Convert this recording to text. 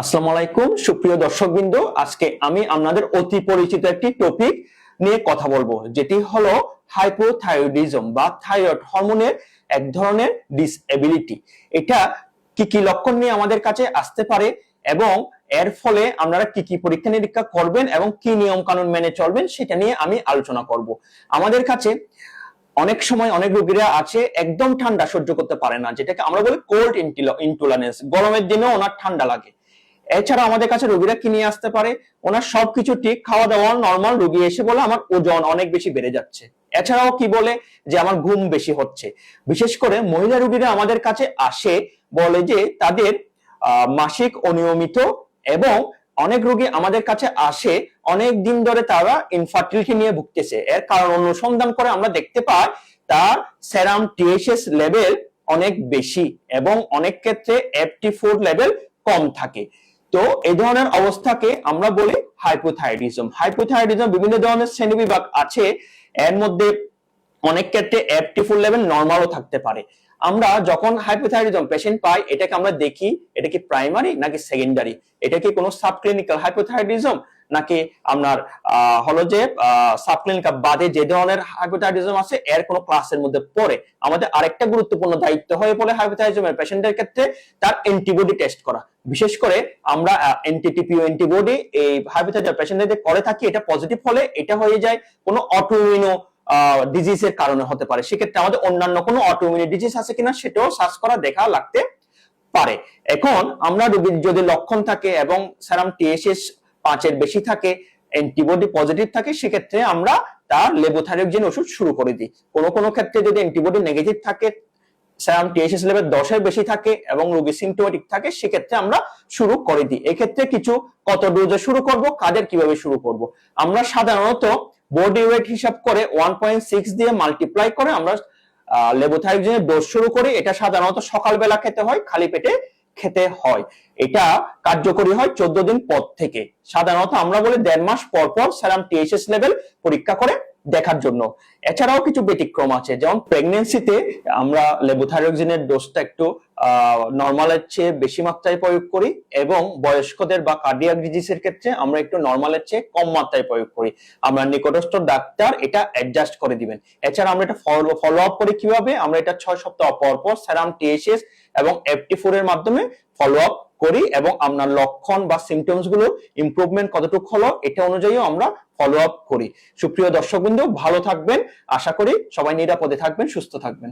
আসসালামু আলাইকুম সুপ্রিয় দর্শকবৃন্দ, আজকে আমি আপনাদের অতি পরিচিত একটি টপিক নিয়ে কথা বলবো, যেটি হলো হাইপোথাইরয়েডিজম বা থাইরয়েড হরমোনের এক ধরনের ডিসএবিলিটি। এটা কি কি লক্ষণ নিয়ে আমাদের কাছে আসতে পারে এবং এর ফলে আপনারা কি কি পরীক্ষা নিরীক্ষা করবেন এবং কি নিয়ম কানুন মেনে চলবেন সেটা নিয়ে আমি আলোচনা করব। আমাদের কাছে অনেক সময় অনেক রোগীরা আছে একদম ঠান্ডা সহ্য করতে পারে না, যেটাকে আমরা বলি কোল্ড ইনটলারেন্স। গরমের দিনেও ওনার ঠান্ডা লাগে। এছাড়া আমাদের কাছে রোগীরা কি নিয়ে আসতে পারে, ওনার সবকিছু ঠিক, খাওয়া দাওয়া নর্মাল, রোগী এসে বলে আমার ওজন অনেক বেশি বেড়ে যাচ্ছে। এছাড়াও কি বলে যে আমার ঘুম বেশি হচ্ছে। বিশেষ করে মহিলা রোগীরা আমাদের কাছে আসে, বলে যে তাদের মাসিক অনিয়মিত, এবং অনেক রোগী আমাদের কাছে আসে অনেক দিন ধরে তারা ইনফার্টিলিটি নিয়ে ভুগতেছে। এর কারণ অনুসন্ধান করে আমরা দেখতে পাই তার সেরাম টিএসএস লেভেল অনেক বেশি এবং অনেক ক্ষেত্রে FT4 লেভেল কম থাকে। তো এই ধরনের অবস্থাকে আমরা বলি হাইপোথাইরয়েডিজম। হাইপোথাইরয়েডিজম বিভিন্ন ধরনের শ্রেণীবিভাগ আছে, এর মধ্যে অনেক ক্ষেত্রে FT4 লেভেল নরমালও থাকতে পারে। আমরা যখন হাইপোথাইরয়েডিজম পেশেন্ট পাই, এটাকে আমরা দেখি এটা কি প্রাইমারি নাকি সেকেন্ডারি, এটা কি কোনো সাবক্লিনিক্যাল হাইপোথাইরয়েডিজম নাকি আপনার হলো যে সাবক্লিনিক্যাল বাদে যে ধরনের হাইপোথাইরয়েডিজম আছে এর কোনো ক্লাসের মধ্যে পড়ে। আমাদের আরেকটা গুরুত্বপূর্ণ দায়িত্ব হয়ে পড়ে হাইপোথাইরয়েডিজমের পেশেন্টের ক্ষেত্রে তার অ্যান্টিবডি টেস্ট করা। বিশেষ করে আমরা এনটিটিপিও অ্যান্টিবডি এই হাইপোথাইরয়েডিজম পেশেন্টদের করে থাকি। এটা পজিটিভ হলে এটা হয়ে যায় কোনো অটোইমিউনো ডিজিজের কারণে হতে পারে। সেক্ষেত্রে আমাদের অন্যান্য কোনো অটোইমিউন ডিজিজ আছে কিনা সেটাও সার্চ করা দেখা লাগতে পারে। এখন আমরা রোগীর যদি লক্ষণ থাকে এবং সেরাম টিএসএস 5 এর বেশি থাকে, অ্যান্টিবডি পজিটিভ থাকে, সেক্ষেত্রে আমরা তার লেবোথাইরোক্সিন ওষুধ শুরু করে দিই। কোনো ক্ষেত্রে যদি অ্যান্টিবডি নেগেটিভ থাকে, সেরাম টিএসএস লেভেল 10 এর বেশি থাকে এবং রোগী সিম্পটোমেটিক থাকে, সেক্ষেত্রে আমরা শুরু করে দিই। এক্ষেত্রে কিছু কত ডোজে শুরু করব, কাদের কিভাবে শুরু করব, আমরা সাধারণত বডি ওয়েট হিসাব করে 1.6 দিয়ে মাল্টিপ্লাই করে আমরা লেবোথাইরোক্সিনের ডোজ শুরু করি। এটা সাধারণত সকালবেলা খেতে হয়, খালি পেটে খেতে হয়। এটা কার্যকরী হয় 14 দিন পর থেকে। সাধারণত আমরা বলি 1.5 মাস পর পর সেরাম টিএসএস লেভেল পরীক্ষা করে দেখার জন্য। এছাড়াও কিছু ব্যতিক্রম আছে, যেমন প্রেগন্যান্সিতে আমরা লেবোথাইরোক্সিনের ডোজটা একটু নরমালের চেয়ে বেশি মাত্রায় প্রয়োগ করি, এবং বয়স্কদের বা কার্ডিয়াক ডিজিজের ক্ষেত্রে আমরা একটু নরমালের চেয়ে কম মাত্রায় প্রয়োগ করি। আমরা নিকটস্থ ডাক্তার এটা অ্যাডজাস্ট করে দিবেন। এছাড়া আমরা এটা ফলো আপ করি কিভাবে, আমরা এটা 6 সপ্তাহ পর পর সেরাম টিএসএস এবং FT4 এর মাধ্যমে ফলো আপ করি, এবং আপনার লক্ষণ বা সিমটমস গুলো ইমপ্রুভমেন্ট কতটুকু হলো এটা অনুযায়ী আমরা ফলো আপ করি। সুপ্রিয় দর্শকবৃন্দ, ভালো থাকবেন। আশা করি সবাই নিরাপদে থাকবেন, সুস্থ থাকবেন।